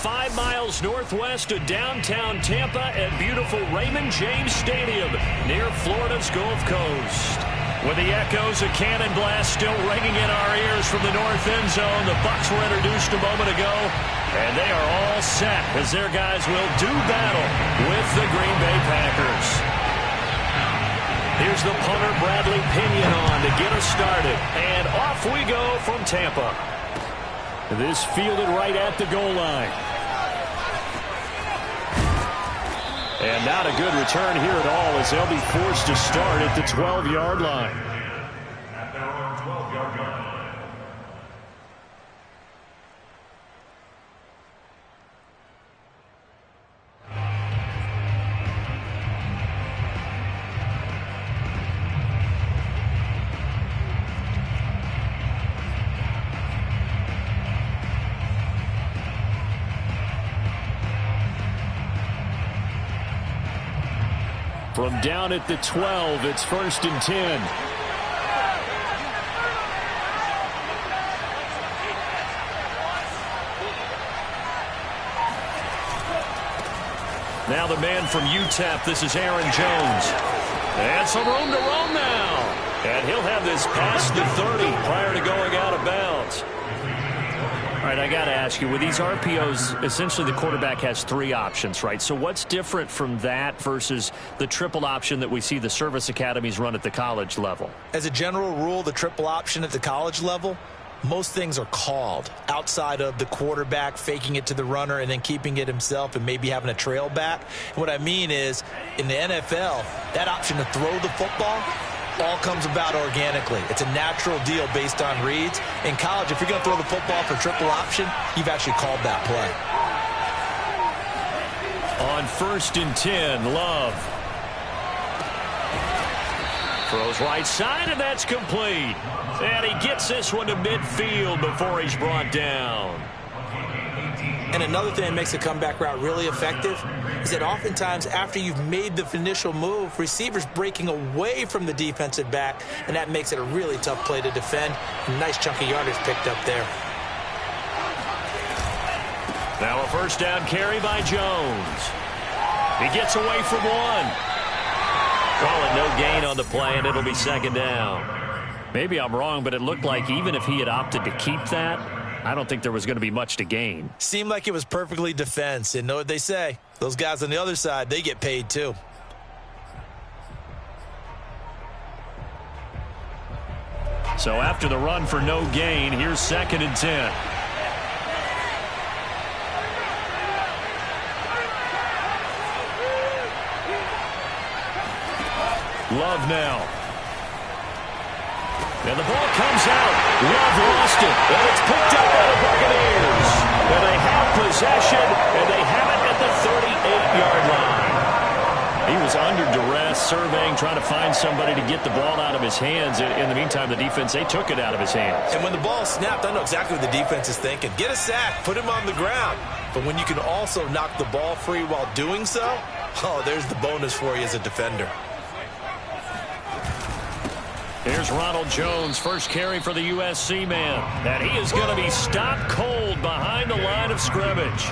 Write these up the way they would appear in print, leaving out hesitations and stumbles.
5 miles northwest of downtown Tampa at beautiful Raymond James Stadium near Florida's Gulf Coast. With the echoes of cannon blast still ringing in our ears from the north end zone, the Bucs were introduced a moment ago, and they are all set as their guys will do battle with the Green Bay Packers. Here's the punter, Bradley Pinion, on to get us started, and off we go from Tampa. This fielded right at the goal line. And not a good return here at all as they'll be forced to start at the 12-yard line. At their own 12-yard line. From down at the 12, it's 1st and 10. Now the man from UTEP, this is Aaron Jones. And some room to roam now. And he'll have this past the 30 prior to going out of bounds. All right, I got to ask you, with these RPOs, essentially the quarterback has 3 options, right? So what's different from that versus the triple option that we see the service academies run at the college level? As a general rule, the triple option at the college level, most things are called outside of the quarterback faking it to the runner and then keeping it himself and maybe having a trail back. And what I mean is, in the NFL, that option to throw the football all comes about organically. It's a natural deal based on reads. In college, if you're going to throw the football for triple option, you've actually called that play. On 1st and 10, Love. Throws right side, and that's complete. And he gets this one to midfield before he's brought down. And another thing that makes a comeback route really effective is that oftentimes after you've made the initial move, receivers breaking away from the defensive back, and that makes it a really tough play to defend. A nice chunk of yardage picked up there. Now a 1st down carry by Jones. He gets away from one. Call it no gain on the play, and it'll be 2nd down. Maybe I'm wrong, but it looked like even if he had opted to keep that, I don't think there was going to be much to gain. Seemed like it was perfectly defense. And know what they say? Those guys on the other side, they get paid too. So after the run for no gain, here's 2nd and 10. Love now. And the ball comes out. Love lost it. And it's picked up by the Buccaneers. And they have possession, and they have it at the 38-yard line. He was under duress, surveying, trying to find somebody to get the ball out of his hands. In the meantime, the defense, they took it out of his hands. And when the ball snapped, I know exactly what the defense is thinking. Get a sack, put him on the ground. But when you can also knock the ball free while doing so, oh, there's the bonus for you as a defender. Here's Ronald Jones, 1st carry for the USC man. And he is going to be stopped cold behind the line of scrimmage.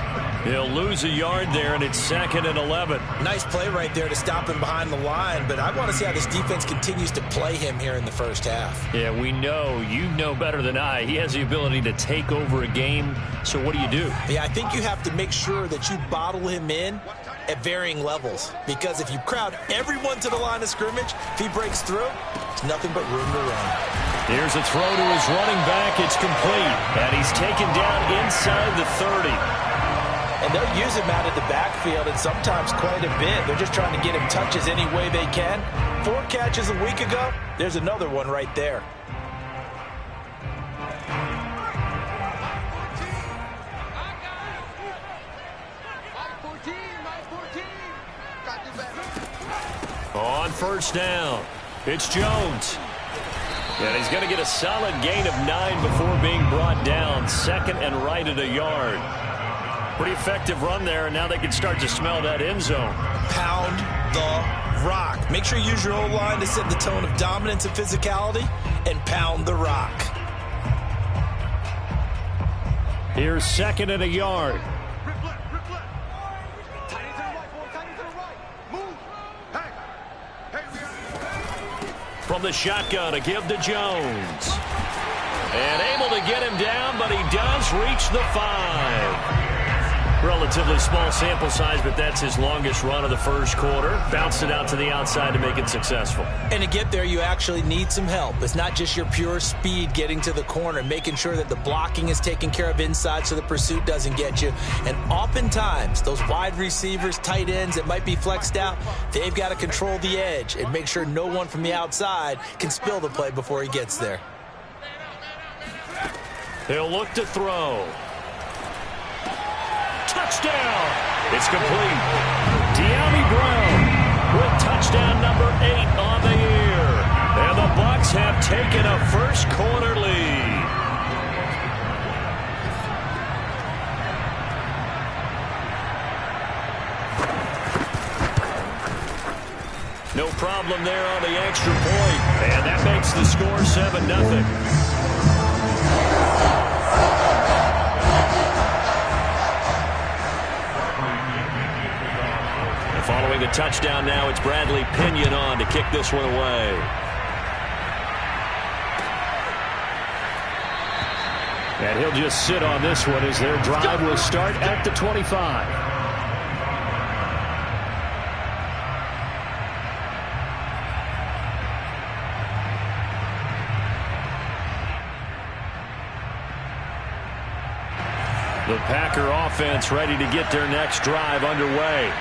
He'll lose a yard there, and it's 2nd and 11. Nice play right there to stop him behind the line, but I want to see how this defense continues to play him here in the 1st half. Yeah, we know. You know better than I. He has the ability to take over a game, so what do you do? Yeah, I think you have to make sure that you bottle him in at varying levels, because if you crowd everyone to the line of scrimmage, if he breaks through, it's nothing but room to run. Here's a throw to his running back. It's complete, and he's taken down inside the 30. And they'll use him out of the backfield, and sometimes quite a bit. They're just trying to get him touches any way they can. 4 catches a week ago. There's another one right there. On 1st down, it's Jones. And he's going to get a solid gain of 9 before being brought down. 2nd and right at a yard. Pretty effective run there, and now they can start to smell that end zone. Pound the rock. Make sure you use your O-line to set the tone of dominance and physicality, and pound the rock. Here's 2nd and a yard. from the shotgun. A give to Jones. And able to get him down, but he does reach the 5. Relatively small sample size, but that's his longest run of the first quarter. Bounced it out to the outside to make it successful. And to get there, you actually need some help. It's not just your pure speed getting to the corner, making sure that the blocking is taken care of inside so the pursuit doesn't get you. And oftentimes, those wide receivers, tight ends that might be flexed out, they've got to control the edge and make sure no one from the outside can spill the play before he gets there. He'll look to throw. Touchdown! It's complete. De'Ami Brown with touchdown number 8 on the year. And the Bucs have taken a first quarter lead. No problem there on the extra point. And that makes the score 7-0. Following the touchdown now, it's Bradley Pinion on to kick this one away. And he'll just sit on this one as their drive will start at the 25. The Packer offense ready to get their next drive underway.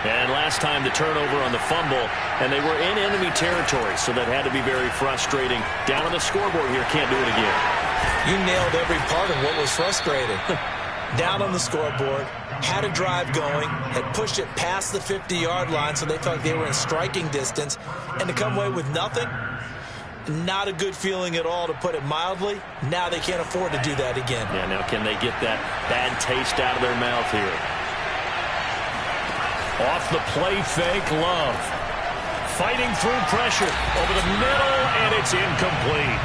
And last time the turnover on the fumble, and they were in enemy territory, so that had to be very frustrating. Down on the scoreboard here, can't do it again. You nailed every part of what was frustrating. Down on the scoreboard, had a drive going, had pushed it past the 50-yard line, so they felt like they were in striking distance, and to come away with nothing, not a good feeling at all, to put it mildly. Now they can't afford to do that again. Yeah, now can they get that bad taste out of their mouth here? Off the play fake, Love. Fighting through pressure over the middle, and it's incomplete.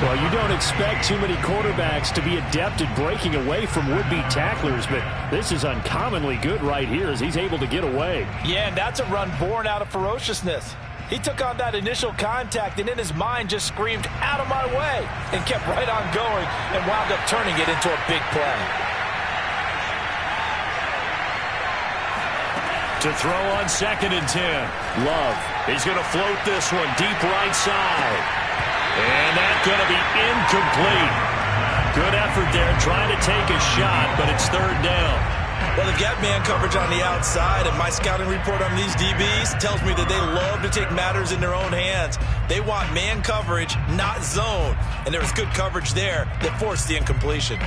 Well, you don't expect too many quarterbacks to be adept at breaking away from would-be tacklers, but this is uncommonly good right here as he's able to get away. Yeah, and that's a run born out of ferociousness. He took on that initial contact and in his mind just screamed, "Out of my way," and kept right on going and wound up turning it into a big play. To throw on 2nd and 10. Love. He's going to float this one deep right side. And that's going to be incomplete. Good effort there trying to take a shot, but it's 3rd down. Well, they've got man coverage on the outside, and my scouting report on these DBs tells me that they love to take matters in their own hands. They want man coverage, not zone. And there was good coverage there that forced the incompletion.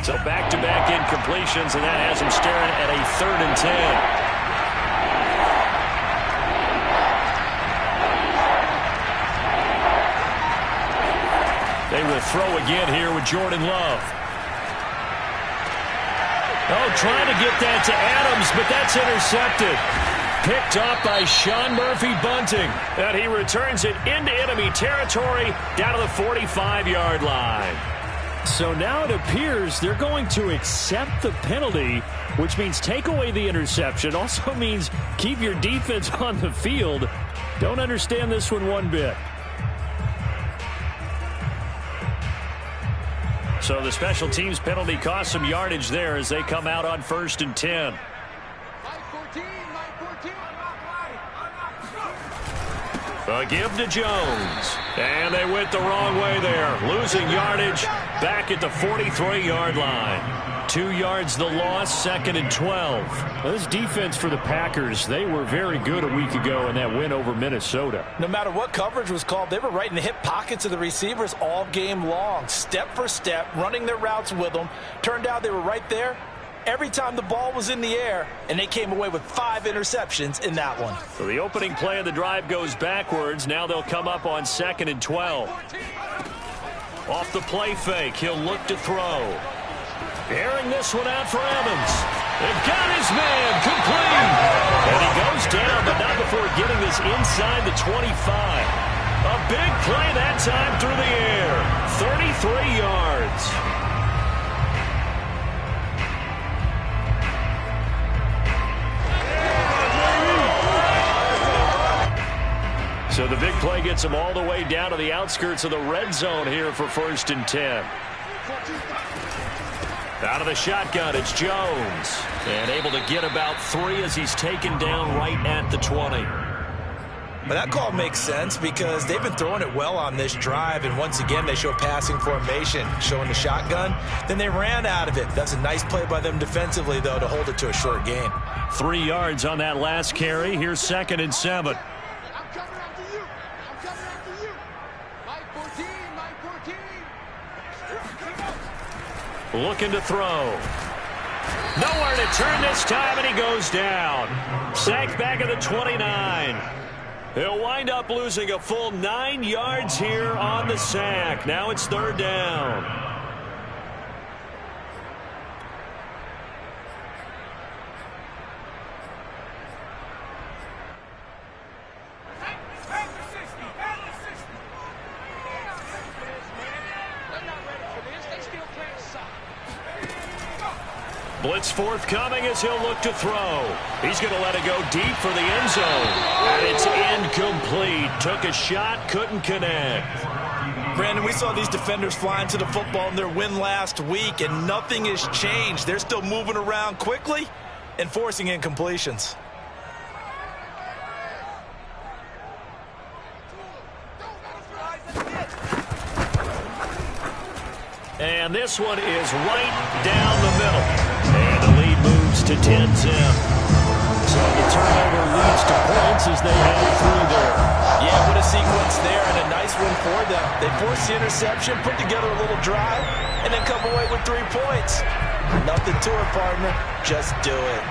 So back-to-back incompletions, and that has him staring at a 3rd and 10. They will throw again here with Jordan Love. Oh, trying to get that to Adams, but that's intercepted. Picked up by Sean Murphy-Bunting. And he returns it into enemy territory down to the 45-yard line. So now it appears they're going to accept the penalty, which means take away the interception. Also means keep your defense on the field. Don't understand this one bit. So the special teams penalty cost some yardage there as they come out on 1st and 10. A give to Jones. And they went the wrong way there. Losing yardage back at the 43-yard line. 2 yards the loss, 2nd and 12. Well, this defense for the Packers, they were very good a week ago in that win over Minnesota. No matter what coverage was called, they were right in the hip pockets of the receivers all game long. Step for step, running their routes with them. Turned out they were right there every time the ball was in the air, and they came away with 5 interceptions in that one. So the opening play of the drive goes backwards. Now they'll come up on 2nd and 12. Off the play fake, he'll look to throw. Airing this one out for Evans. They've got his man, complete. And he goes down, but not before getting this inside the 25. A big play that time through the air. 33 yards. So the big play gets him all the way down to the outskirts of the red zone here for 1st and 10. Out of the shotgun, it's Jones. And able to get about 3 as he's taken down right at the 20. But that call makes sense because they've been throwing it well on this drive, and once again they show passing formation, showing the shotgun. Then they ran out of it. That's a nice play by them defensively, though, to hold it to a short gain. 3 yards on that last carry. Here's 2nd and 7. I'm coming after you. I'm coming after you. Mike 14, Mike 14. Looking to throw. Nowhere to turn this time, and he goes down. Sacked back at the 29. He'll wind up losing a full 9 yards here on the sack. Now it's 3rd down. Blitz forthcoming as he'll look to throw. He's going to let it go deep for the end zone. And it's incomplete. Took a shot, couldn't connect. Brandon, we saw these defenders flying to the football in their win last week, and nothing has changed. They're still moving around quickly and forcing incompletions. And this one is right down the middle. And the lead moves to 10-zip. So the turnover leads to points as they head through there. Yeah, what a sequence there, and a nice one for them. They forced the interception, put together a little drive, and then come away with 3 points. Nothing to it, partner. Just do it.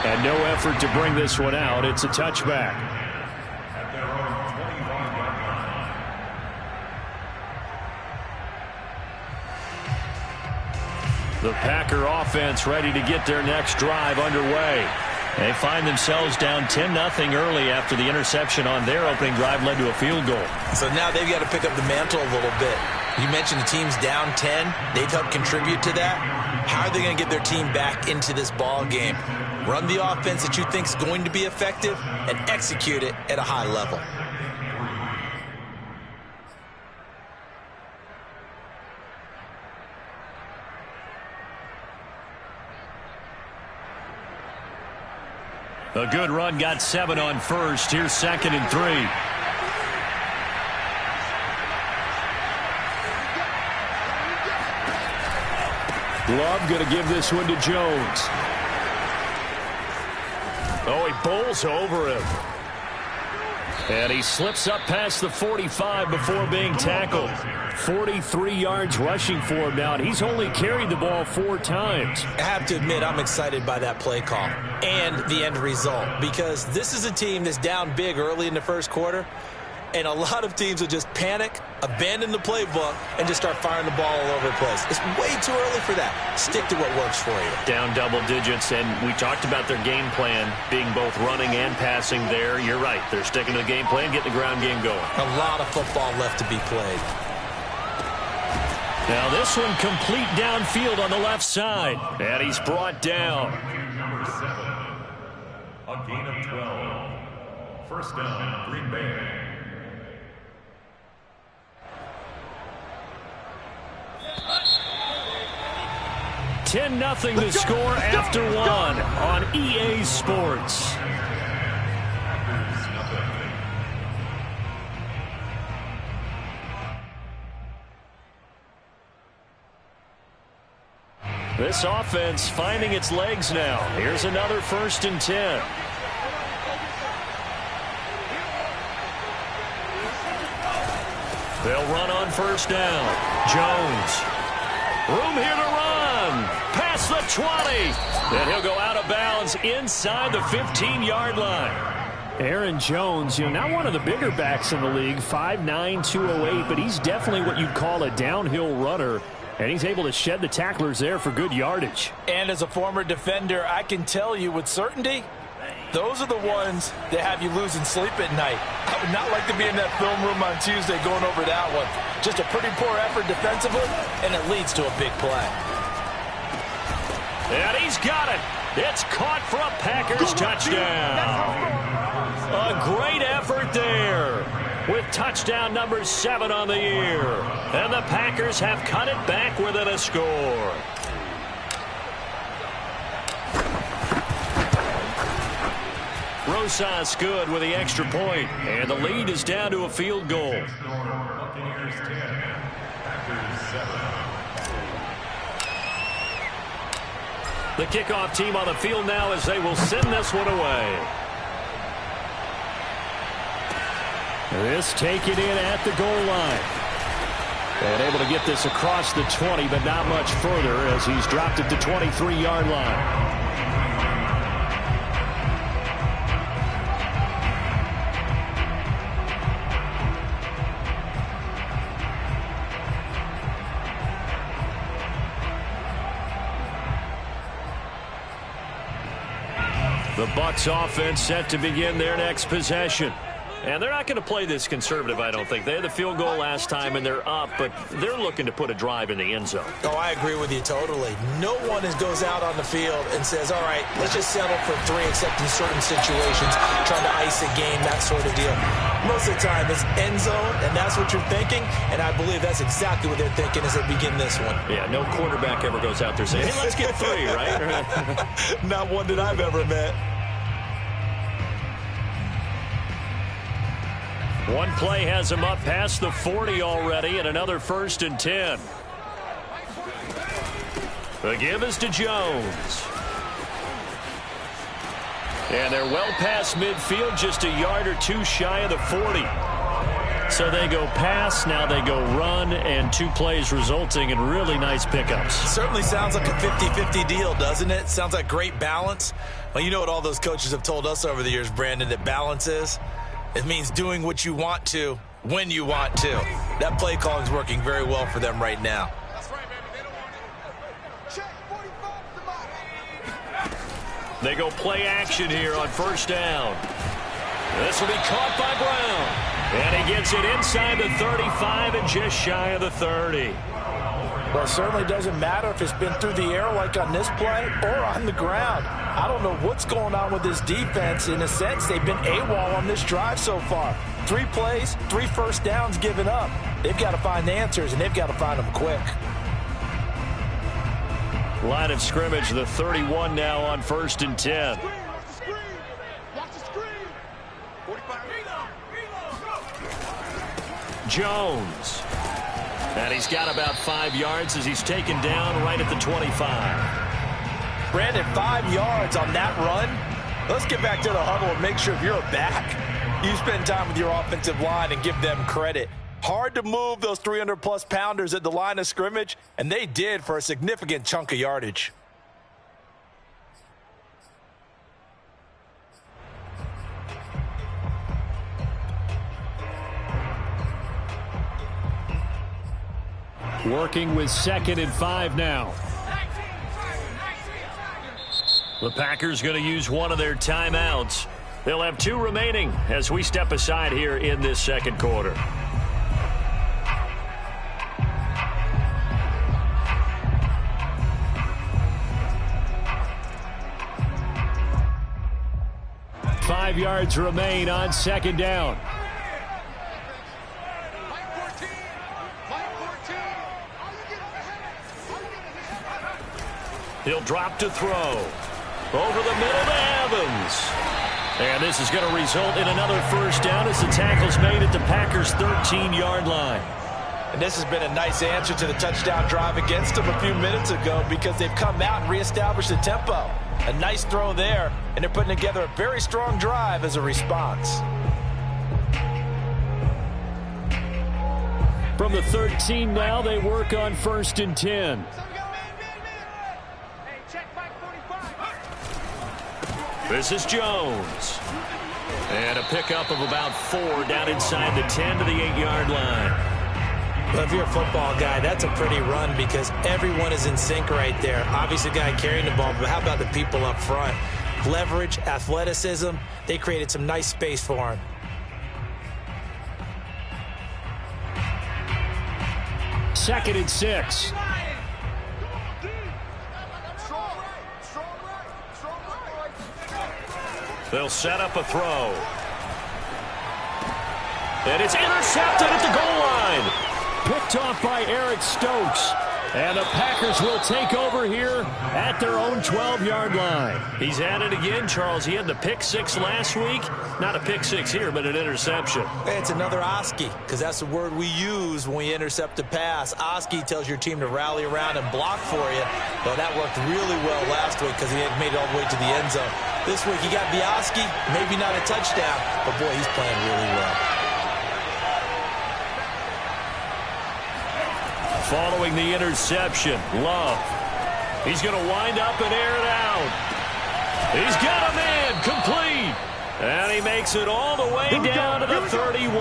And no effort to bring this one out. It's a touchback. The Packer offense ready to get their next drive underway. They find themselves down 10-0 early after the interception on their opening drive led to a field goal. So now they've got to pick up the mantle a little bit. You mentioned the team's down 10. They've helped contribute to that. How are they going to get their team back into this ball game? Run the offense that you think is going to be effective and execute it at a high level. A good run, got 7 on first. Here's 2nd and 3. Love going to give this one to Jones. Oh, he bowls over him. And he slips up past the 45 before being tackled. 43 yards rushing for him now, and he's only carried the ball 4 times. I have to admit, I'm excited by that play call and the end result, because this is a team that's down big early in the first quarter, and a lot of teams will just panic, abandon the playbook, and just start firing the ball all over the place. It's way too early for that. Stick to what works for you. Down double digits, and we talked about their game plan being both running and passing there. You're right. They're sticking to the game plan, getting the ground game going. A lot of football left to be played. Now this one complete downfield on the left side. And he's brought down. Number 7. A gain of 12. First down, Green Bay. $10-0 the score after 1 on EA Sports. This offense finding its legs now. Here's another 1st and 10. They'll run on 1st down. Jones. Room here to run. Past the 20. And he'll go out of bounds inside the 15-yard line. Aaron Jones, not one of the bigger backs in the league, 5'9", 208, but he's definitely what you'd call a downhill runner. And he's able to shed the tacklers there for good yardage. And as a former defender, I can tell you with certainty, those are the ones that have you losing sleep at night. I would not like to be in that film room on Tuesday going over that one. Just a pretty poor effort defensively, and it leads to a big play. And he's got it. It's caught for a Packers touchdown. A great effort there with touchdown number 7 on the year. And the Packers have cut it back within a score. Rosas good with the extra point, and the lead is down to a field goal. Buccaneers 10, Packers 7. The kickoff team on the field now as they will send this one away. This taken in at the goal line. And able to get this across the 20, but not much further as he's dropped at the 23-yard line. The Bucs offense set to begin their next possession. And they're not going to play this conservative, I don't think. They had the field goal last time, and they're up, but they're looking to put a drive in the end zone. Oh, I agree with you totally. No one goes out on the field and says, all right, let's just settle for 3, except in certain situations, trying to ice a game, that sort of deal. Most of the time, it's end zone, and that's what you're thinking, and I believe that's exactly what they're thinking as they begin this one. Yeah, no quarterback ever goes out there saying, hey, let's get 3, right? Not one that I've ever met. One play has him up past the 40 already, and another 1st and 10. The give is to Jones. And they're well past midfield, just a yard or 2 shy of the 40. So they go pass, now they go run, and 2 plays resulting in really nice pickups. Certainly sounds like a 50-50 deal, doesn't it? Sounds like great balance. Well, you know what all those coaches have told us over the years, Brandon, that balance is? It means doing what you want to when you want to. That play calling is working very well for them right now. That's right, baby. They don't want it. Check 45 to They go play action here on 1st down. This will be caught by Brown. And he gets it inside the 35 and just shy of the 30. Well, it certainly doesn't matter if it's been through the air like on this play or on the ground. I don't know what's going on with this defense. In a sense, they've been AWOL on this drive so far. 3 plays, 3 first downs given up. They've got to find answers, and they've got to find them quick. Line of scrimmage, the 31 now on 1st and 10. Watch the screen. Watch the screen. 45. Jones. And he's got about 5 yards as he's taken down right at the 25. Brandon, 5 yards on that run. Let's get back to the huddle and make sure if you're a back, you spend time with your offensive line and give them credit. Hard to move those 300-plus pounders at the line of scrimmage, and they did for a significant chunk of yardage. Working with 2nd and 5 now. The Packers going to use one of their timeouts. They'll have 2 remaining as we step aside here in this 2nd quarter. Five yards remain on 2nd down. He'll drop to throw. Over the middle to Evans. And this is going to result in another 1st down as the tackle's made at the Packers' 13-yard line. And this has been a nice answer to the touchdown drive against them a few minutes ago because they've come out and reestablished the tempo. A nice throw there, and they're putting together a very strong drive as a response. From the 13 now, they work on 1st and 10. This is Jones. And a pickup of about 4 down inside the 10 to the 8-yard line. Well, if you're a football guy, that's a pretty run because everyone is in sync right there. Obviously, the guy carrying the ball, but how about the people up front? Leverage, athleticism, they created some nice space for him. Second and 6. They'll set up a throw. And it's intercepted at the goal line. Picked off by Eric Stokes. And the Packers will take over here at their own 12-yard line. He's at it again, Charles. He had the pick six last week. Not a pick six here, but an interception. It's another Oski, because that's the word we use when we intercept a pass. Oski tells your team to rally around and block for you. But that worked really well last week because he had made it all the way to the end zone. This week he got the Oski, maybe not a touchdown, but boy, he's playing really well. Following the interception, Love. He's going to wind up and air it out. He's got a man complete. And he makes it all the way down to the 31.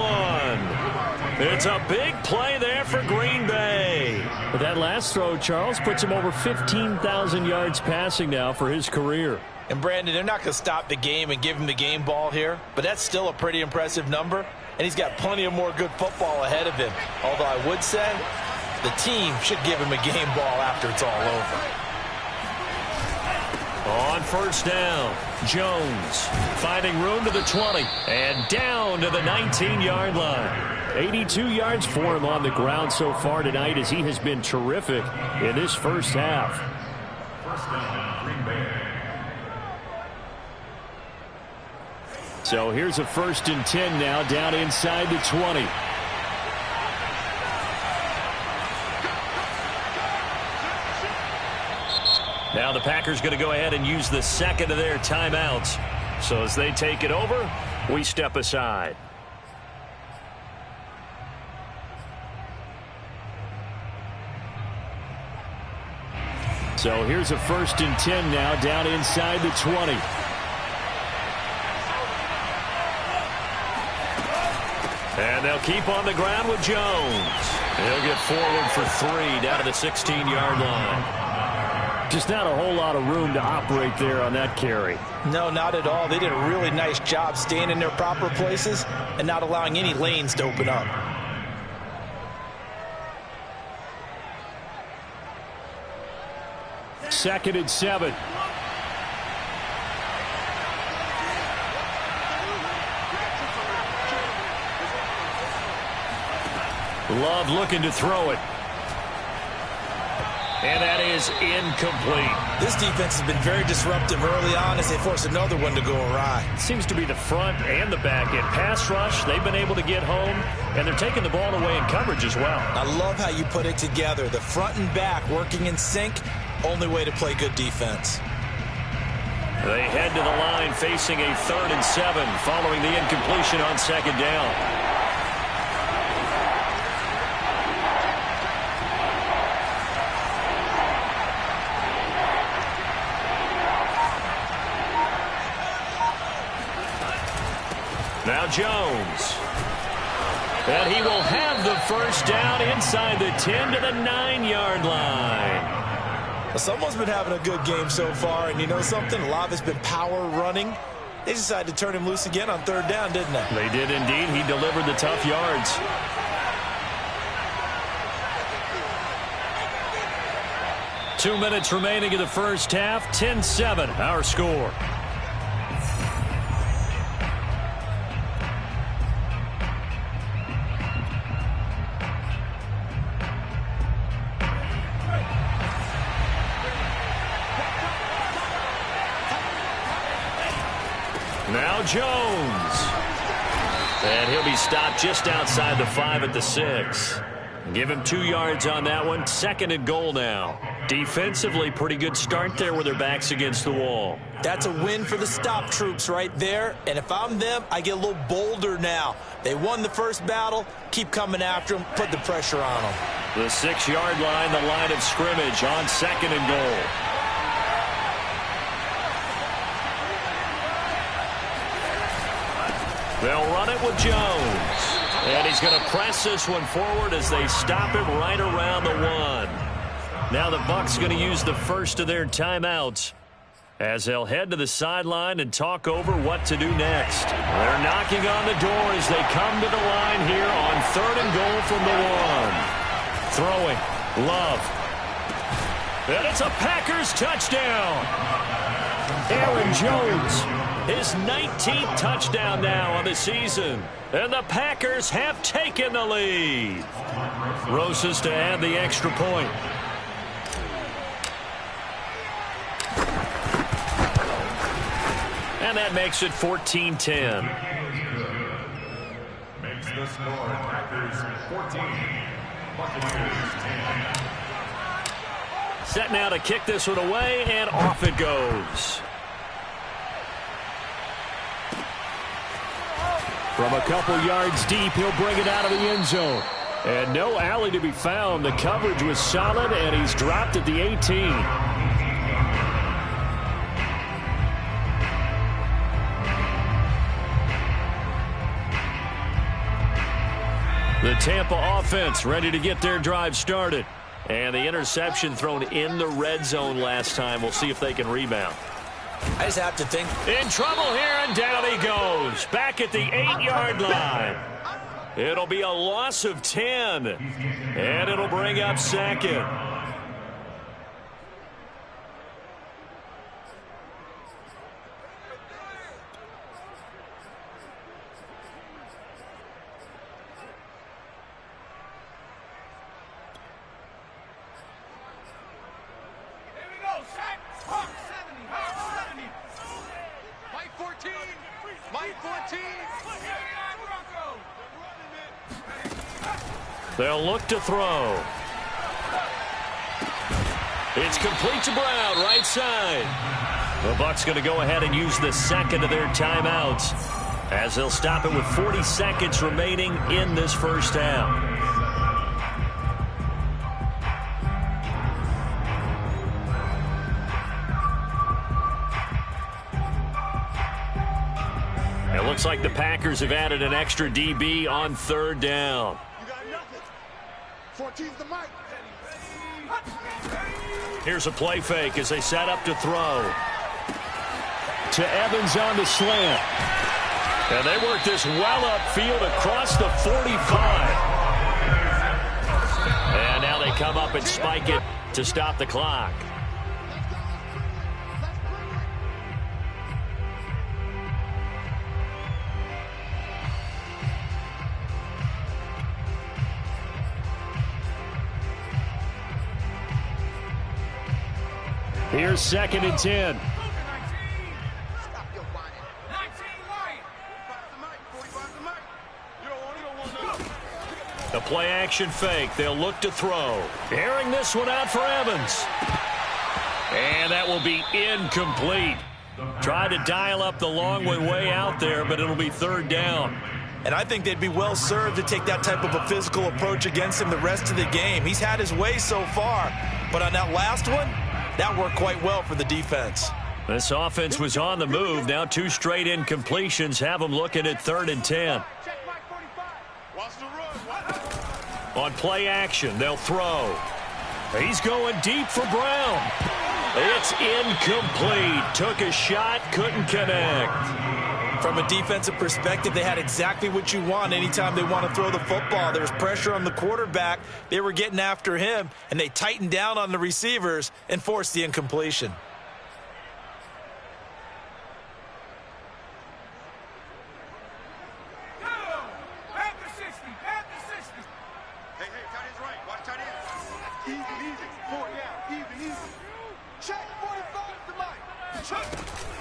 It's a big play there for Green Bay. But that last throw, Charles, puts him over 15,000 yards passing now for his career. And Brandon, they're not going to stop the game and give him the game ball here, but that's still a pretty impressive number. And he's got plenty of more good football ahead of him. Although I would say the team should give him a game ball after it's all over. On first down, Jones finding room to the 20 and down to the 19-yard line. 82 yards for him on the ground so far tonight as he has been terrific in this first half. First down, Green Bay. So here's a 1st and 10 now down inside the 20. Now the Packers going to go ahead and use the second of their timeouts. So as they take it over, we step aside. So here's a 1st and 10 now down inside the 20. And they'll keep on the ground with Jones. He'll get forward for 3 down to the 16-yard line. Just not a whole lot of room to operate there on that carry. No, not at all. They did a really nice job staying in their proper places and not allowing any lanes to open up. Second and 7. Love looking to throw it. And that is incomplete. This defense has been very disruptive early on as they force another one to go awry. Seems to be the front and the back end. Pass rush, they've been able to get home, and they're taking the ball away in coverage as well. I love how you put it together. The front and back working in sync, only way to play good defense. They head to the line facing a 3rd and 7 following the incompletion on 2nd down. Now Jones. And he will have the first down inside the 10 to the 9-yard line. Well, someone's been having a good game so far, and you know something? A lot of it's been power running. They decided to turn him loose again on 3rd down, didn't they? They did indeed. He delivered the tough yards. Two minutes remaining in the first half. 10-7, our score. Now Jones. And he'll be stopped just outside the 5 at the 6. Give him 2 yards on that one. 2nd and goal now. Defensively, pretty good start there with their backs against the wall. That's a win for the stop troops right there. And if I'm them, I get a little bolder now. They won the first battle. Keep coming after them. Put the pressure on them. The 6-yard line, the line of scrimmage on 2nd and goal. They'll run it with Jones. And he's going to press this one forward as they stop him right around the 1. Now the Bucs going to use the first of their timeouts as they'll head to the sideline and talk over what to do next. They're knocking on the door as they come to the line here on 3rd and goal from the 1. Throwing. Love. And it's a Packers touchdown. Aaron Jones his 19th touchdown now on the season. And the Packers have taken the lead. Rosas to add the extra point. And that makes it 14-10. Makes the score Packers 14, Buccaneers 10. Set now to kick this one away, and off it goes. From a couple yards deep, he'll bring it out of the end zone. And no alley to be found. The coverage was solid, and he's dropped at the 18. The Tampa offense ready to get their drive started. And the interception thrown in the red zone last time. We'll see if they can rebound. I just have to think. In trouble here, and down he goes. Back at the 8-yard line. It'll be a loss of 10. And it'll bring up second. They'll look to throw. It's complete to Brown, right side. The Bucs going to go ahead and use the second of their timeouts as they'll stop it with 40 seconds remaining in this first half. It looks like the Packers have added an extra DB on third down. 14's the mic. Here's a play fake as they set up to throw. To Evans on the slant. And they work this well upfield across the 45. And now they come up and spike it to stop the clock. Here's 2nd and 10. The play action fake. They'll look to throw. Airing this one out for Evans. And that will be incomplete. Tried to dial up the long way out there, but it'll be third down. And I think they'd be well served to take that type of a physical approach against him the rest of the game. He's had his way so far, but on that last one, that worked quite well for the defense. This offense was on the move. Now 2 straight incompletions have them looking at 3rd and 10. On play action, they'll throw. He's going deep for Brown. It's incomplete. Took a shot, couldn't connect. From a defensive perspective, they had exactly what you want anytime they want to throw the football. There was pressure on the quarterback. They were getting after him, and they tightened down on the receivers and forced the incompletion.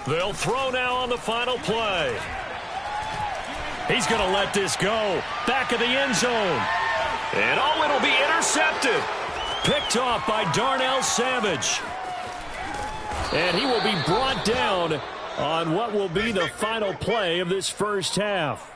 They'll throw now on the final play. He's going to let this go. Back of the end zone. And it'll be intercepted. Picked off by Darnell Savage. And he will be brought down on what will be the final play of this first half.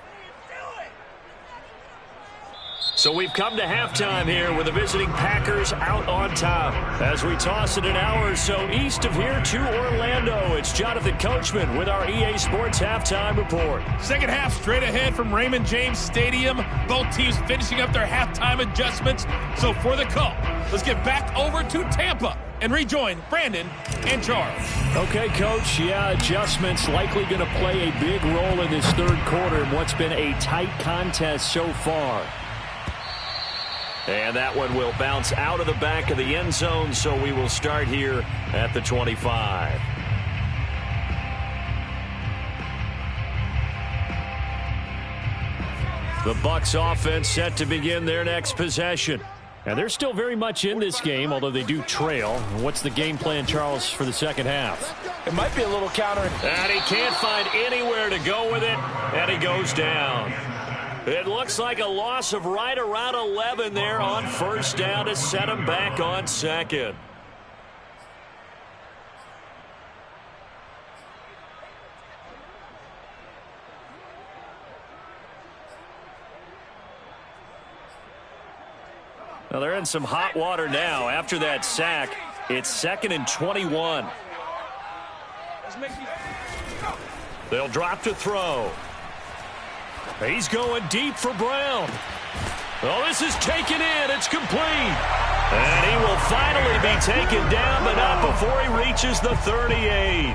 So we've come to halftime here with the visiting Packers out on top. As we toss it an hour or so east of here to Orlando, it's Jonathan Coachman with our EA Sports Halftime Report. Second half straight ahead from Raymond James Stadium. Both teams finishing up their halftime adjustments. So for the call, let's get back over to Tampa and rejoin Brandon and Charles. Okay, Coach. Yeah, adjustments likely going to play a big role in this third quarter in what's been a tight contest so far. And that one will bounce out of the back of the end zone, so we will start here at the 25. The Bucs offense set to begin their next possession. And they're still very much in this game, although they do trail. What's the game plan, Charles, for the second half? It might be a little counter. And he can't find anywhere to go with it, and he goes down. It looks like a loss of right around 11 there on first down to set him back on second. Well, they're in some hot water now. After that sack, it's 2nd and 21. They'll drop to throw. He's going deep for Brown. Oh, this is taken in. It's complete. And he will finally be taken down, but not before he reaches the 38.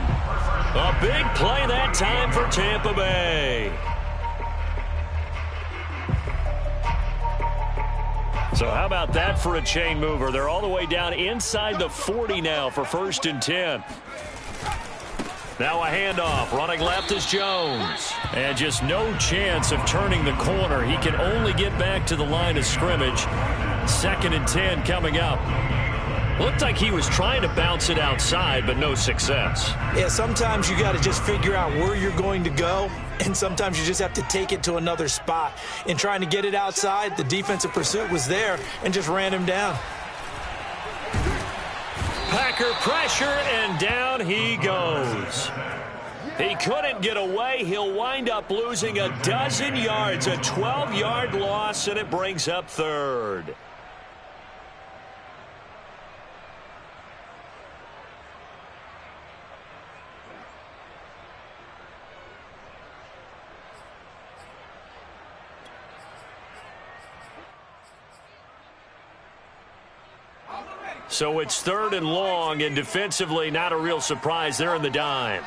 A big play that time for Tampa Bay. So how about that for a chain mover? They're all the way down inside the 40 now for 1st and 10. Now a handoff. Running left is Jones. And just no chance of turning the corner. He can only get back to the line of scrimmage. 2nd and 10 coming up. Looked like he was trying to bounce it outside, but no success. Yeah, sometimes you got to just figure out where you're going to go, and sometimes you just have to take it to another spot. In trying to get it outside, the defensive pursuit was there and just ran him down. Packer pressure, and down he goes. He couldn't get away. He'll wind up losing a dozen yards, a 12-yard loss, and it brings up 3rd. So it's 3rd and long, and defensively not a real surprise. They're in the dime.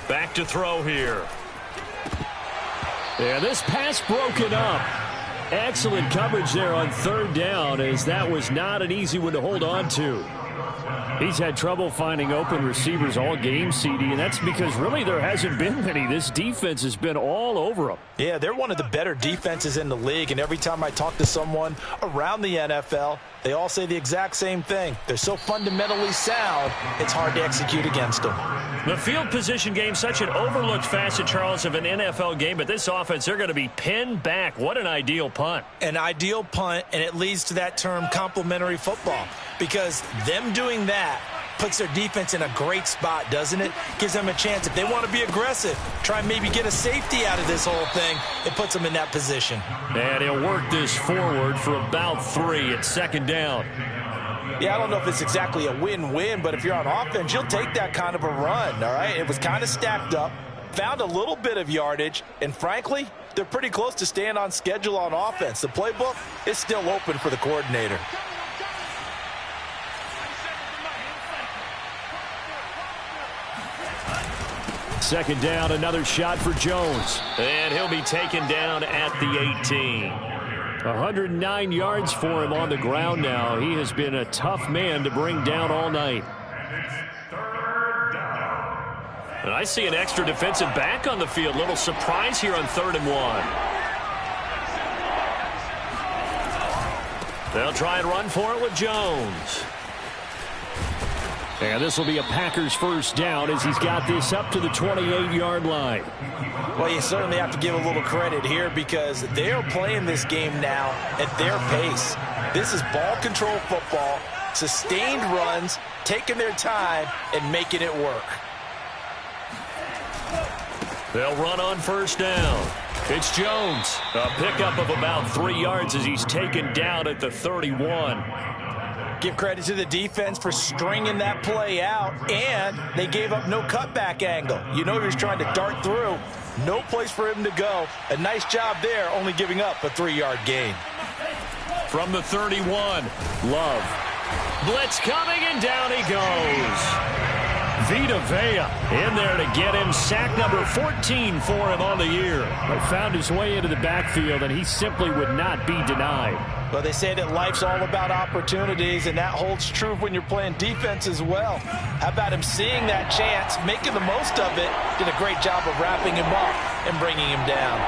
Back to throw here. Yeah, this pass broken up. Excellent coverage there on 3rd down, as that was not an easy one to hold on to. He's had trouble finding open receivers all game, CD, and that's because really there hasn't been many. This defense has been all over them. Yeah, they're one of the better defenses in the league, and every time I talk to someone around the NFL, they all say the exact same thing. They're so fundamentally sound, it's hard to execute against them. The field position game, such an overlooked facet, Charles, of an NFL game, but this offense, they're going to be pinned back. What an ideal punt. An ideal punt, and it leads to that term complementary football, because them doing that puts their defense in a great spot, doesn't it? Gives them a chance. If they want to be aggressive, try and maybe get a safety out of this whole thing, it puts them in that position. And he'll work this forward for about 3 at 2nd down. Yeah, I don't know if it's exactly a win-win, but if you're on offense, you'll take that kind of a run, all right? It was kind of stacked up, found a little bit of yardage, and frankly, they're pretty close to staying on schedule on offense. The playbook is still open for the coordinator. Second down, another shot for Jones. And he'll be taken down at the 18. 109 yards for him on the ground now. He has been a tough man to bring down all night. And I see an extra defensive back on the field. Little surprise here on 3rd and 1. They'll try and run for it with Jones. And this will be a Packers first down as he's got this up to the 28-yard line. Well, you certainly have to give a little credit here because they are playing this game now at their pace. This is ball control football, sustained runs, taking their time, and making it work. They'll run on first down. It's Jones. A pickup of about 3 yards as he's taken down at the 31. Give credit to the defense for stringing that play out, and they gave up no cutback angle. You know he was trying to dart through. No place for him to go. A nice job there, only giving up a 3-yard gain. From the 31, Love. Blitz coming, and down he goes. Vita Vea in there to get him sack number 14 for him on the year. But found his way into the backfield, and he simply would not be denied. Well, they say that life's all about opportunities, and that holds true when you're playing defense as well. How about him seeing that chance, making the most of it, did a great job of wrapping him up and bringing him down.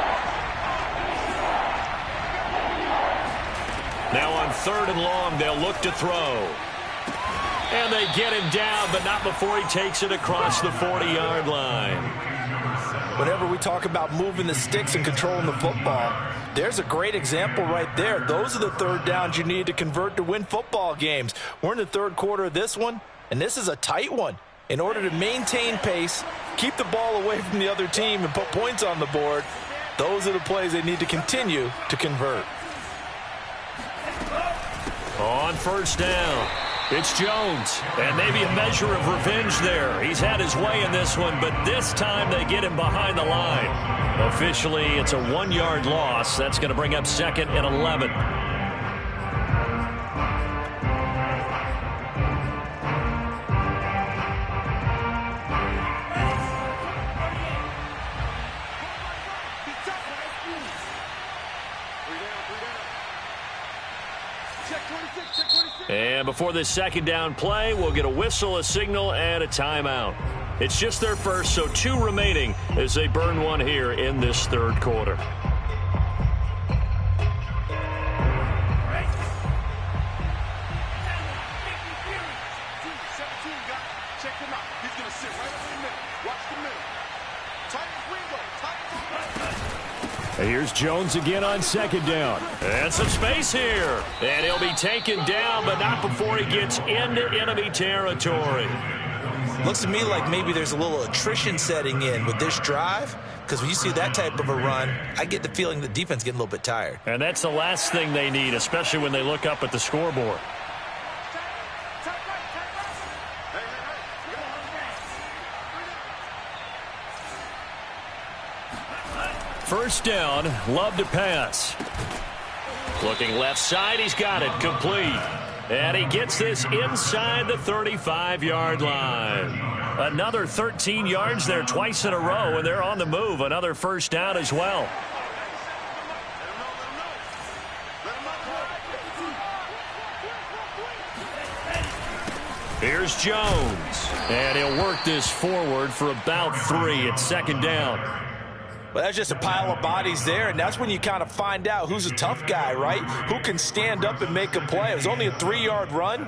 Now on 3rd and long, they'll look to throw. And they get him down, but not before he takes it across the 40-yard line. Whenever we talk about moving the sticks and controlling the football, there's a great example right there. Those are the 3rd downs you need to convert to win football games. We're in the 3rd quarter of this one, and this is a tight one. In order to maintain pace, keep the ball away from the other team, and put points on the board, those are the plays they need to continue to convert. On 1st down, it's Jones, and maybe a measure of revenge there. He's had his way in this one, but this time they get him behind the line. Officially, it's a 1-yard loss. That's going to bring up 2nd and 11. And before this 2nd down play, we'll get a whistle, a signal, and a timeout. It's just their first, so 2 remaining as they burn one here in this 3rd quarter. Here's Jones again on 2nd down. And some space here. And he'll be taken down, but not before he gets into enemy territory. Looks to me like maybe there's a little attrition setting in with this drive, because when you see that type of a run, I get the feeling the defense getting a little bit tired. And that's the last thing they need, especially when they look up at the scoreboard. First down, Love to pass. Looking left side, he's got it, complete. And he gets this inside the 35-yard line. Another 13 yards there twice in a row, and they're on the move. Another first down as well. Here's Jones. And he'll work this forward for about 3 at 2nd down. Well, that's just a pile of bodies there, and that's when you kind of find out who's a tough guy, right? Who can stand up and make a play. It was only a 3-yard run,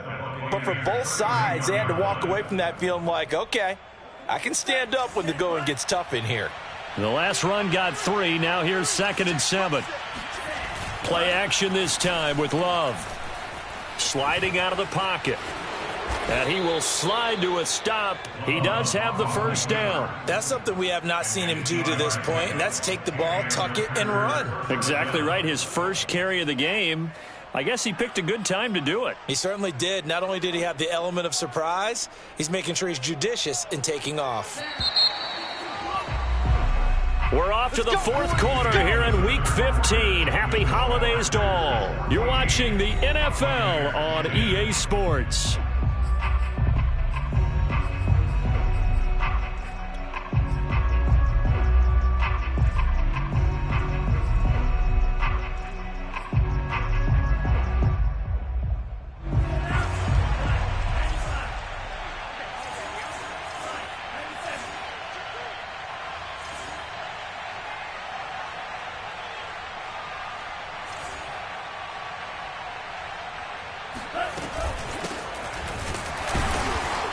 but for both sides, they had to walk away from that feeling like, okay, I can stand up when the going gets tough in here. The last run got 3. Now here's 2nd and 7. Play action this time with Love. Sliding out of the pocket. And he will slide to a stop. He does have the first down. That's something we have not seen him do to this point, and that's take the ball, tuck it, and run. Exactly right. His first carry of the game. I guess he picked a good time to do it. He certainly did. Not only did he have the element of surprise, he's making sure he's judicious in taking off. We're off to the 4th quarter here in Week 15. Happy holidays to all. You're watching the NFL on EA Sports.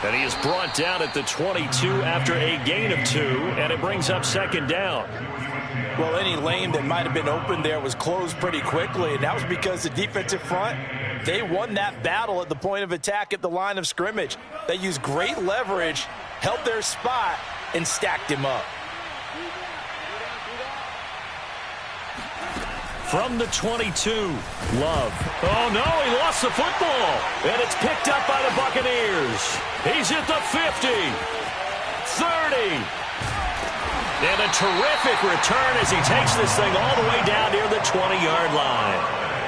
And he is brought down at the 22 after a gain of 2, and it brings up 2nd down. Well, any lane that might have been open there was closed pretty quickly, and that was because the defensive front, they won that battle at the point of attack at the line of scrimmage. They used great leverage, held their spot, and stacked him up. From the 22, Love. Oh, no, he lost the football. And it's picked up by the Buccaneers. He's at the 50, 30. And a terrific return as he takes this thing all the way down near the 20-yard line.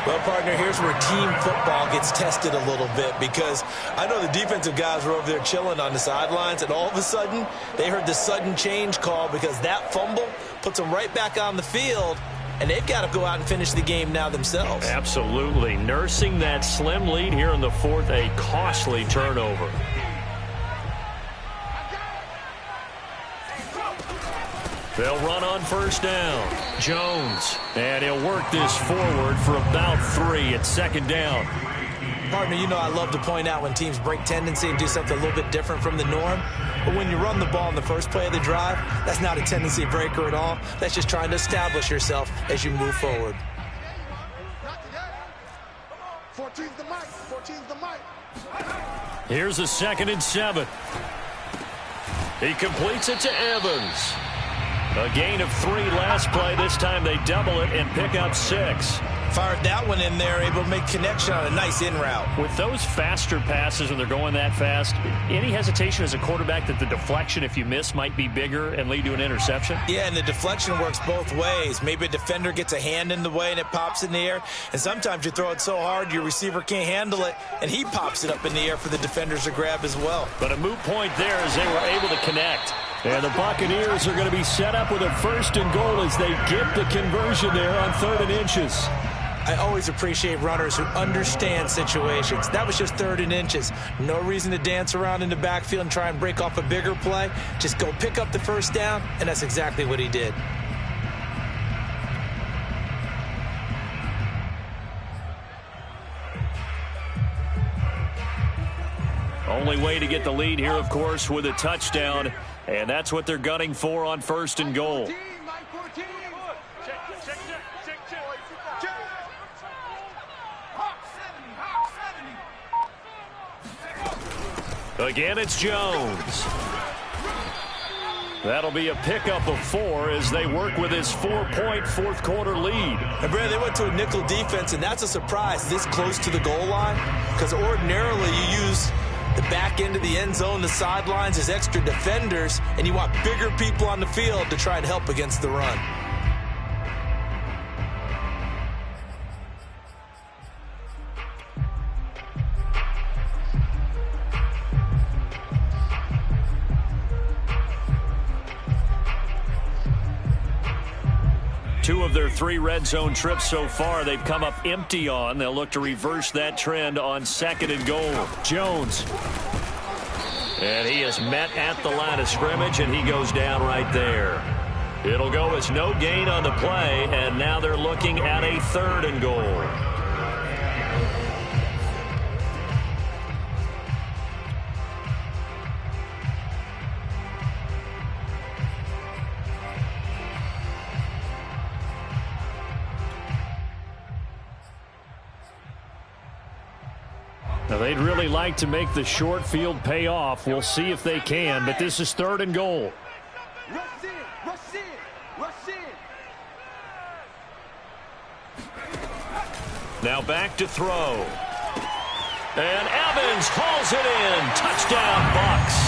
Well, partner, here's where team football gets tested a little bit, because I know the defensive guys were over there chilling on the sidelines, and all of a sudden they heard the sudden change call because that fumble puts them right back on the field, and they've got to go out and finish the game now themselves. Absolutely. Nursing that slim lead here in the fourth, a costly turnover. They'll run on first down. Jones. And he'll work this forward for about 3 at second down. Partner, you know I love to point out when teams break tendency and do something a little bit different from the norm. But when you run the ball in the first play of the drive, that's not a tendency breaker at all. That's just trying to establish yourself as you move forward. 14's the mic. 14's the mic. Here's a 2nd and 7. He completes it to Evans. A gain of 3 last play. This time they double it and pick up 6. Fired that one in there, able to make connection on a nice in route. With those faster passes when they're going that fast, any hesitation as a quarterback that the deflection, if you miss, might be bigger and lead to an interception? Yeah, and the deflection works both ways. Maybe a defender gets a hand in the way and it pops in the air. And sometimes you throw it so hard your receiver can't handle it, and he pops it up in the air for the defenders to grab as well. But a moot point there as they were able to connect. And the Buccaneers are going to be set up with a 1st and goal as they get the conversion there on 3rd and inches. I always appreciate runners who understand situations. That was just 3rd and inches. No reason to dance around in the backfield and try and break off a bigger play. Just go pick up the first down, and that's exactly what he did. Only way to get the lead here, of course, with a touchdown. And that's what they're gunning for on 1st and goal. Again, it's Jones. That'll be a pickup of 4 as they work with his 4-point fourth-quarter lead. And, Brad, they went to a nickel defense, and that's a surprise this close to the goal line, because ordinarily you use the back end of the end zone, the sidelines as extra defenders, and you want bigger people on the field to try and help against the run. Two of their 3 red zone trips so far, they've come up empty on. They'll look to reverse that trend on 2nd and goal. Jones. And he is met at the line of scrimmage, and he goes down right there. It'll go as no gain on the play, and now they're looking at a 3rd and goal. Now, they'd really like to make the short field pay off. We'll see if they can, but this is 3rd and goal. Rush in, rush in, rush in. Now back to throw. And Evans hauls it in. Touchdown, Bucs.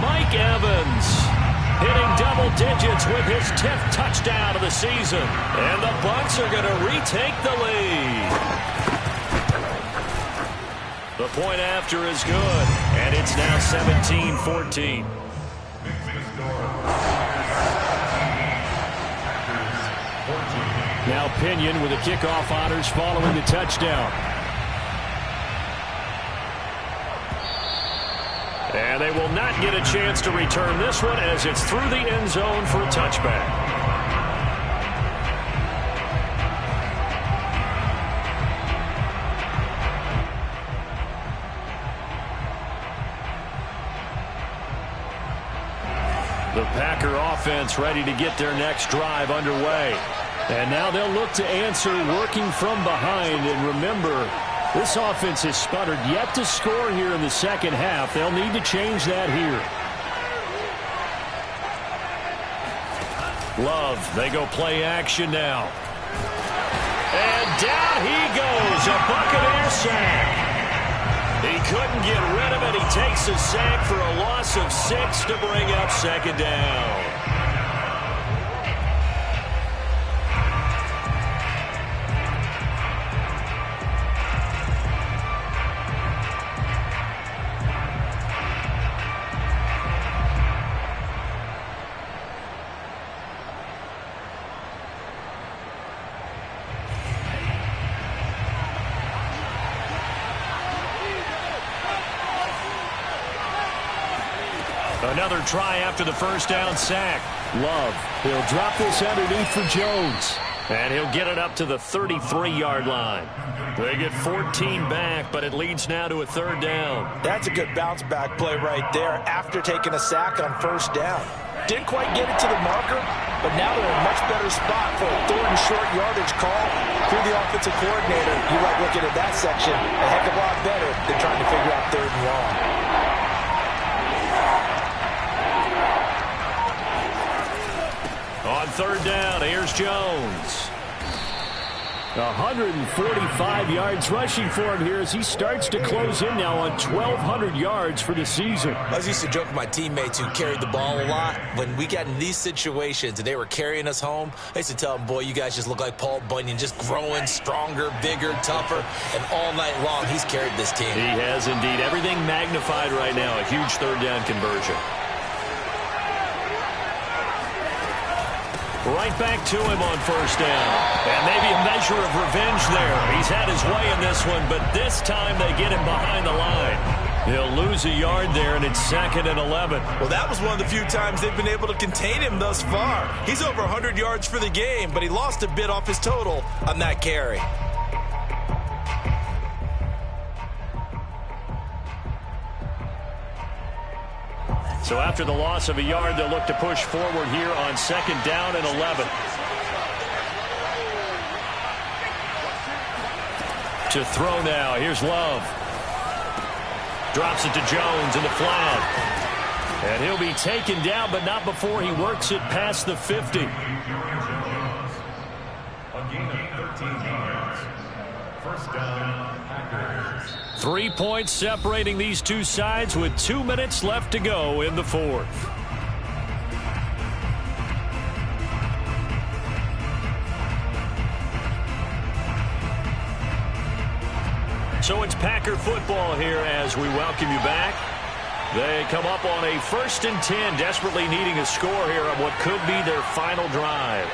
Mike Evans hitting double digits with his 10th touchdown of the season. And the Bucs are going to retake the lead. The point after is good, and it's now 17-14. Now Pinion with the kickoff honors following the touchdown. And they will not get a chance to return this one as it's through the end zone for a touchback. The Packer offense ready to get their next drive underway. And now they'll look to answer working from behind. And remember, this offense has sputtered yet to score here in the second half. They'll need to change that here. Love, they go play action now. And down he goes, a Buccaneer sack. He couldn't get rid of it. He takes a sack for a loss of 6 to bring up 2nd down. Another try after the first down sack. Love. He'll drop this underneath for Jones. And he'll get it up to the 33-yard line. They get 14 back, but it leads now to a third down. That's a good bounce-back play right there after taking a sack on first down. Didn't quite get it to the marker, but now they're in a much better spot for a third and short yardage call through the offensive coordinator. You like looking at that section a heck of a lot better than trying to figure out third and long. On third down, here's Jones. 145 yards rushing for him here as he starts to close in now on 1,200 yards for the season. I used to joke with my teammates who carried the ball a lot. When we got in these situations and they were carrying us home, I used to tell them, boy, you guys just look like Paul Bunyan, just growing stronger, bigger, tougher. And all night long, he's carried this team. He has indeed. Everything magnified right now. A huge third down conversion. Right back to him on first down. And maybe a measure of revenge there. He's had his way in this one, but this time they get him behind the line. He'll lose a yard there, and it's 2nd and 11. Well, that was one of the few times they've been able to contain him thus far. He's over 100 yards for the game, but he lost a bit off his total on that carry. So after the loss of a yard, they'll look to push forward here on 2nd down and 11. To throw now. Here's Love. Drops it to Jones in the flat. And he'll be taken down, but not before he works it past the 50. A gain of 13 yards. First down, Packers. 3 points separating these two sides with 2 minutes left to go in the fourth. So it's Packer football here as we welcome you back. They come up on a 1st and 10, desperately needing a score here on what could be their final drive.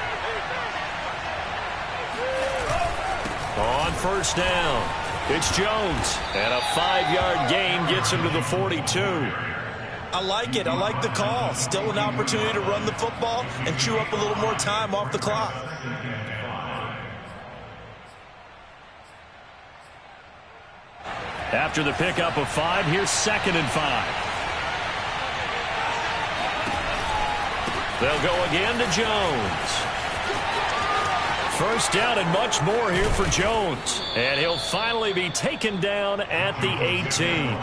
On first down, it's Jones, and a 5-yard gain gets him to the 42. I like it. I like the call. Still an opportunity to run the football and chew up a little more time off the clock. After the pickup of 5, here's 2nd and 5. They'll go again to Jones. First down and much more here for Jones. And he'll finally be taken down at the 18.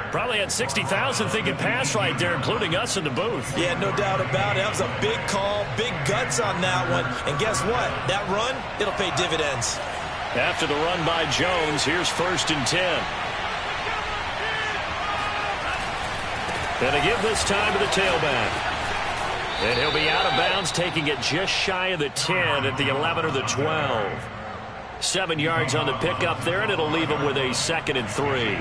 Probably had 60,000 thinking pass right there, including us in the booth. Yeah, no doubt about it. That was a big call, big guts on that one. And guess what? That run, it'll pay dividends. After the run by Jones, here's 1st and 10. And to give this time to the tailback. And he'll be out of bounds, taking it just shy of the 10 at the 11 or the 12. 7 yards on the pickup there, and it'll leave him with a 2nd and 3.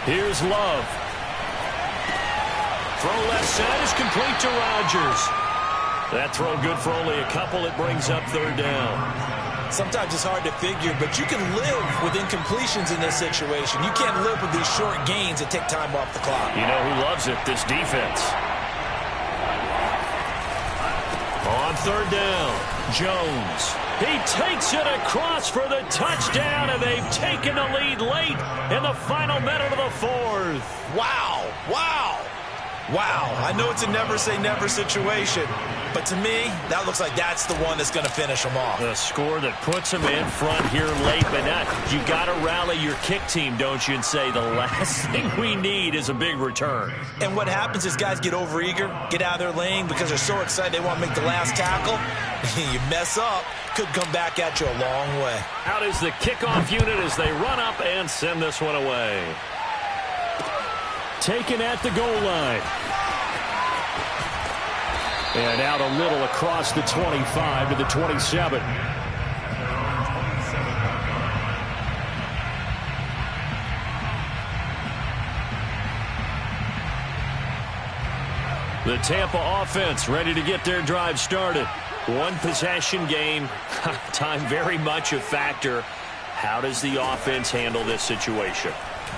Here's Love. Throw left side is complete to Rodgers. That throw good for only a couple. It brings up 3rd down. Sometimes it's hard to figure, but you can live with incompletions in this situation. You can't live with these short gains that take time off the clock. You know who loves it? This defense. On 3rd down, Jones. He takes it across for the touchdown, and they've taken the lead late in the final minute of the 4th. Wow, wow, wow. I know it's a never-say-never situation, but to me, that looks like that's the one that's going to finish them off. The score that puts them in front here late, but not. You got to rally your kick team, don't you, and say the last thing we need is a big return. And what happens is guys get overeager, get out of their lane because they're so excited they want to make the last tackle. You mess up, could come back at you a long way. Out is the kickoff unit as they run up and send this one away. Taken at the goal line. And out a little across the 25 to the 27. The Tampa offense ready to get their drive started. One possession game. Time very much a factor. How does the offense handle this situation?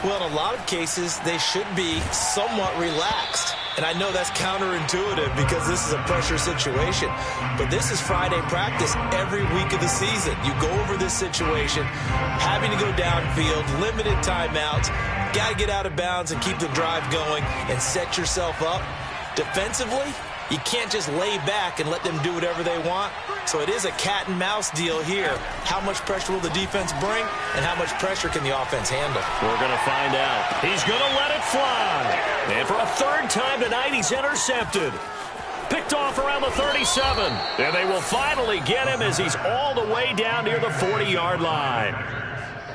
Well, in a lot of cases, they should be somewhat relaxed. And I know that's counterintuitive because this is a pressure situation. But this is Friday practice every week of the season. You go over this situation, having to go downfield, limited timeouts, got to get out of bounds and keep the drive going and set yourself up. Defensively, you can't just lay back and let them do whatever they want. So it is a cat and mouse deal here. How much pressure will the defense bring, and how much pressure can the offense handle? We're going to find out. He's going to let it fly. And for a third time tonight, he's intercepted. Picked off around the 37. And they will finally get him as he's all the way down near the 40-yard line.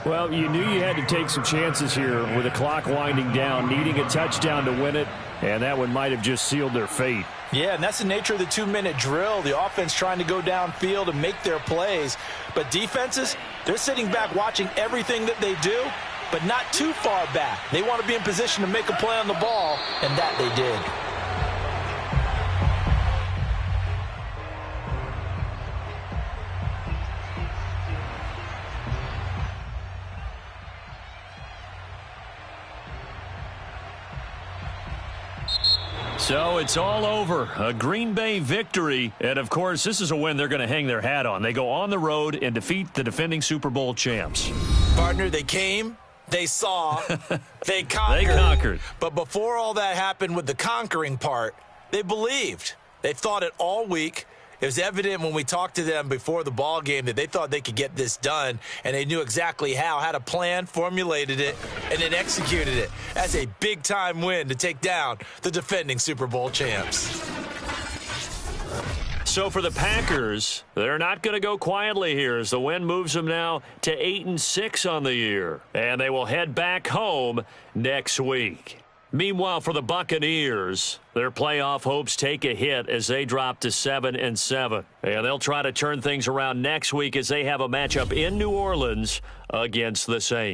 Well, you knew you had to take some chances here with the clock winding down, needing a touchdown to win it, and that one might have just sealed their fate. Yeah, and that's the nature of the 2-minute drill. The offense trying to go downfield and make their plays. But defenses, they're sitting back watching everything that they do, but not too far back. They want to be in position to make a play on the ball, and that they did. So it's all over. A Green Bay victory. And, of course, this is a win they're going to hang their hat on. They go on the road and defeat the defending Super Bowl champs. Partner, they came, they saw, they conquered. They conquered. But before all that happened with the conquering part, they believed. They thought it all week. It was evident when we talked to them before the ball game that they thought they could get this done, and they knew exactly how, had a plan, formulated it, and then executed it. That's a big-time win to take down the defending Super Bowl champs. So for the Packers, they're not going to go quietly here as the win moves them now to 8-6 on the year, and they will head back home next week. Meanwhile, for the Buccaneers, their playoff hopes take a hit as they drop to 7-7. And they'll try to turn things around next week as they have a matchup in New Orleans against the Saints.